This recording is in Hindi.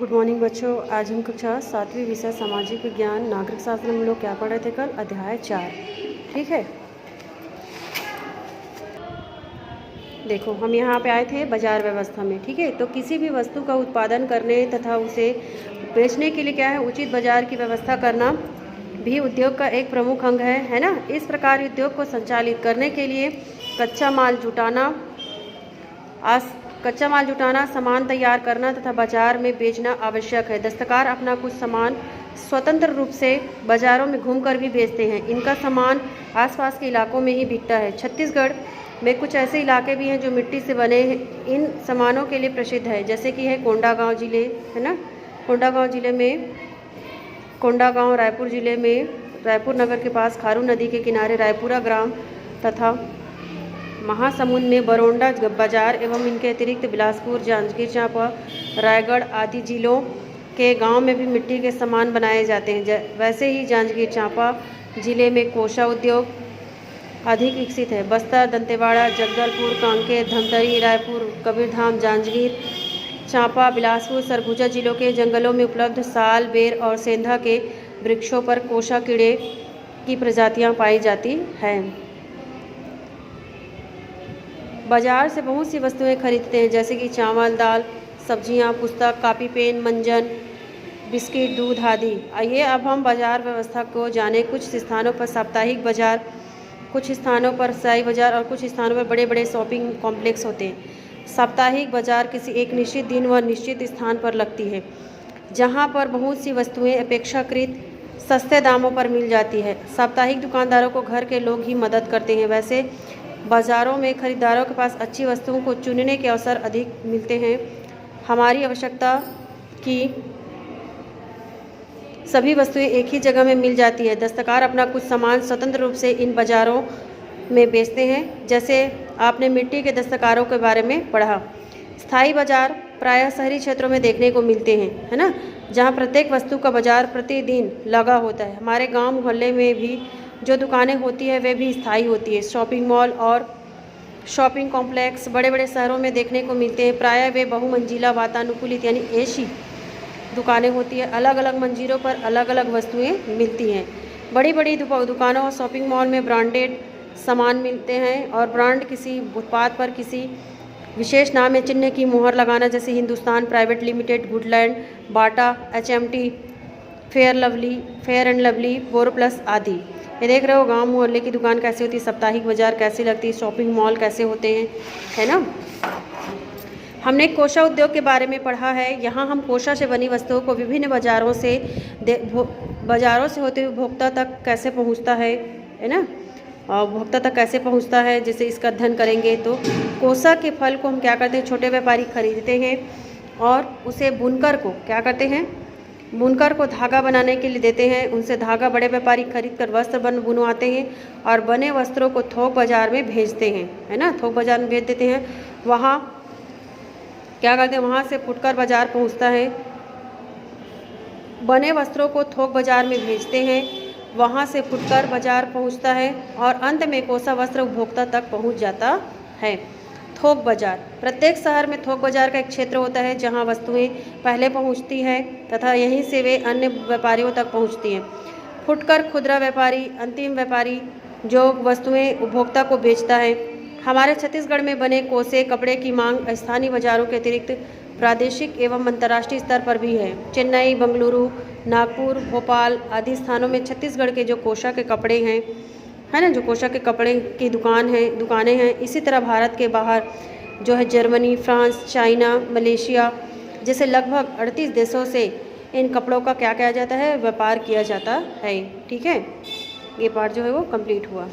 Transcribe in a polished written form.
गुड मॉर्निंग बच्चों। आज हम कक्षा 7वीं विषय सामाजिक विज्ञान नागरिक शास्त्र में हम लोग क्या पढ़ रहे थे कल? अध्याय 4। ठीक है, देखो हम यहाँ पे आए थे बाजार व्यवस्था में। ठीक है, तो किसी भी वस्तु का उत्पादन करने तथा उसे बेचने के लिए क्या है, उचित बाजार की व्यवस्था करना भी उद्योग का एक प्रमुख अंग है ना। इस प्रकार उद्योग को संचालित करने के लिए कच्चा माल जुटाना, सामान तैयार करना तथा बाजार में बेचना आवश्यक है। दस्तकार अपना कुछ सामान स्वतंत्र रूप से बाजारों में घूमकर भी बेचते हैं। इनका सामान आसपास के इलाकों में ही बिकता है। छत्तीसगढ़ में कुछ ऐसे इलाके भी हैं जो मिट्टी से बने इन सामानों के लिए प्रसिद्ध है, जैसे कि है कोंडागांव जिले, है ना। कोंडागांव रायपुर जिले में रायपुर नगर के पास खारू नदी के किनारे रायपुरा ग्राम तथा महासमुंद में बरोंडा बाजार एवं इनके अतिरिक्त बिलासपुर, जांजगीर चांपा, रायगढ़ आदि जिलों के गांव में भी मिट्टी के सामान बनाए जाते हैं। वैसे ही जांजगीर चांपा जिले में कोसा उद्योग अधिक विकसित है। बस्तर, दंतेवाड़ा, जगदलपुर, कांकेर, धमतरी, रायपुर, कबीरधाम, जांजगीर चांपा, बिलासपुर, सरगुजा जिलों के जंगलों में उपलब्ध साल, बेर और सेंधा के वृक्षों पर कोसा कीड़े की प्रजातियां पाई जाती हैं। बाजार से बहुत सी वस्तुएं खरीदते हैं, जैसे कि चावल, दाल, सब्जियां, पुस्तक, कापी, पेन, मंजन, बिस्किट, दूध आदि। आइए अब हम बाजार व्यवस्था को जाने। कुछ स्थानों पर साप्ताहिक बाजार, कुछ स्थानों पर स्थायी बाजार और कुछ स्थानों पर बड़े बड़े शॉपिंग कॉम्प्लेक्स होते हैं। साप्ताहिक बाजार किसी एक निश्चित दिन व निश्चित स्थान पर लगती है, जहां पर बहुत सी वस्तुएं अपेक्षाकृत सस्ते दामों पर मिल जाती है। साप्ताहिक दुकानदारों को घर के लोग ही मदद करते हैं। वैसे बाज़ारों में खरीदारों के पास अच्छी वस्तुओं को चुनने के अवसर अधिक मिलते हैं। हमारी आवश्यकता की सभी वस्तुएं एक ही जगह में मिल जाती है। दस्तकार अपना कुछ सामान स्वतंत्र रूप से इन बाज़ारों में बेचते हैं, जैसे आपने मिट्टी के दस्तकारों के बारे में पढ़ा। स्थायी बाज़ार प्रायः शहरी क्षेत्रों में देखने को मिलते हैं, है ना, जहाँ प्रत्येक वस्तु का बाज़ार प्रतिदिन लगा होता है। हमारे गाँव मोहल्ले में भी जो दुकानें होती है वे भी स्थायी होती है। शॉपिंग मॉल और शॉपिंग कॉम्प्लेक्स बड़े बड़े शहरों में देखने को मिलते हैं। प्रायः वे बहुमंजिला वातानुकूलित यानी एसी दुकानें होती है। अलग अलग मंजिलों पर अलग अलग वस्तुएं मिलती हैं। बड़ी बड़ी दुकानों और शॉपिंग मॉल में ब्रांडेड सामान मिलते हैं और ब्रांड किसी उत्पाद पर किसी विशेष नाम या चिन्ह की मुहर लगाना, जैसे Hindustan private limited, Goodland, Bata, HMT, fair and lovely, Boroplus आदि। ये देख रहे हो गांव मोहल्ले की दुकान कैसे होती है, साप्ताहिक बाजार कैसे लगती है, शॉपिंग मॉल कैसे होते हैं, है ना। हमने कोसा उद्योग के बारे में पढ़ा है। यहाँ हम कोसा से बनी वस्तुओं को विभिन्न बाज़ारों से होते हुए उपभोक्ता तक कैसे पहुँचता है ना, और उपभोक्ता तक कैसे पहुँचता है, जैसे इसका अध्ययन करेंगे। तो कोसा के फल को हम क्या करते हैं, छोटे व्यापारी खरीदते हैं और उसे बुनकर को क्या करते हैं, बुनकर को धागा बनाने के लिए देते हैं। उनसे धागा बड़े व्यापारी खरीद कर वस्त्र बुनवाते हैं और बने वस्त्रों को थोक बाजार में भेजते हैं, है ना, थोक बाजार में भेज देते हैं। वहाँ क्या करते हैं, वहाँ से फुटकर बाजार पहुँचता है। बने वस्त्रों को थोक बाजार में भेजते हैं, वहाँ से फुटकर बाजार पहुँचता है और अंत में कोसा वस्त्र उपभोक्ता तक पहुँच जाता है। थोक बाजार, प्रत्येक शहर में थोक बाजार का एक क्षेत्र होता है जहां वस्तुएं पहले पहुंचती हैं तथा यहीं से वे अन्य व्यापारियों तक पहुंचती हैं। फुटकर खुदरा व्यापारी, अंतिम व्यापारी जो वस्तुएं उपभोक्ता को बेचता है। हमारे छत्तीसगढ़ में बने कोसे कपड़े की मांग स्थानीय बाजारों के अतिरिक्त प्रादेशिक एवं अंतर्राष्ट्रीय स्तर पर भी है। चेन्नई, बेंगलुरु, नागपुर, भोपाल आदि स्थानों में छत्तीसगढ़ के जो कोसा के कपड़े हैं, है ना, जो कोसा के कपड़े की दुकानें हैं। इसी तरह भारत के बाहर जो है जर्मनी, फ्रांस, चाइना, मलेशिया जैसे लगभग 38 देशों से इन कपड़ों का क्या किया जाता है, व्यापार किया जाता है। ठीक है, ये पार्ट जो है वो कंप्लीट हुआ।